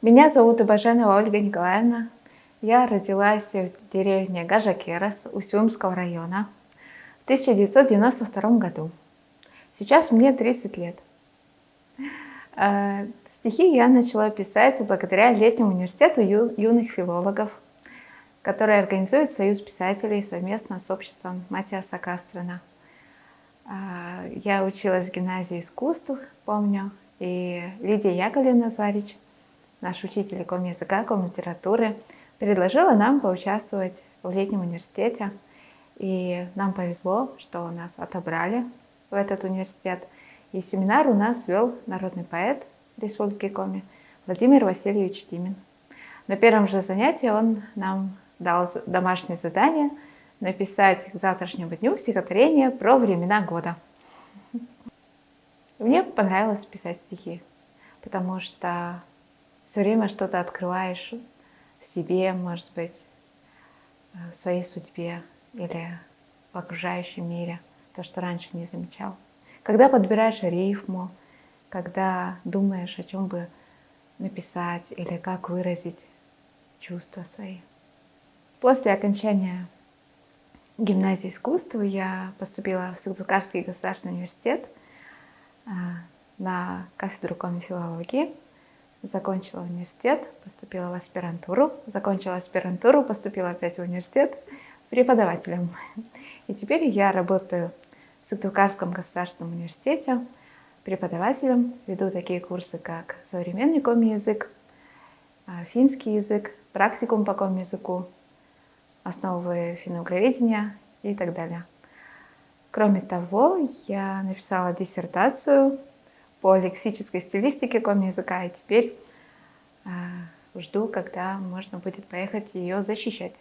Меня зовут Ибаженова Ольга Николаевна. Я родилась в деревне Гажакерас Усть-Илимского района в 1992 году. Сейчас мне 30 лет. Стихи я начала писать благодаря Летнему университету юных филологов, который организует Союз писателей совместно с обществом Матиаса Кастрена. Я училась в гимназии искусств, помню, и Лидия Яковлевна Зварич, наш учитель комязыка, комлитературы, предложила нам поучаствовать в Летнем университете. И нам повезло, что нас отобрали в этот университет. И семинар у нас вел народный поэт Республики Коми Владимир Васильевич Тимин. На первом же занятии он нам дал домашнее задание написать к завтрашнему дню стихотворение про времена года. Мне понравилось писать стихи, потому что все время что-то открываешь в себе, может быть, в своей судьбе или в окружающем мире, то, что раньше не замечал. Когда подбираешь рифму, когда думаешь, о чем бы написать или как выразить чувства свои. После окончания гимназии искусств я поступила в Сыктывкарский государственный университет на кафедру комфилологии. Закончила университет, поступила в аспирантуру. Закончила аспирантуру, поступила опять в университет преподавателем. И теперь я работаю в Сыктывкарском государственном университете преподавателем. Веду такие курсы, как современный коми-язык, финский язык, практикум по коми-языку, основы финно-угроведения и так далее. Кроме того, я написала диссертацию по лексической стилистике коми-языка, и теперь жду, когда можно будет поехать ее защищать.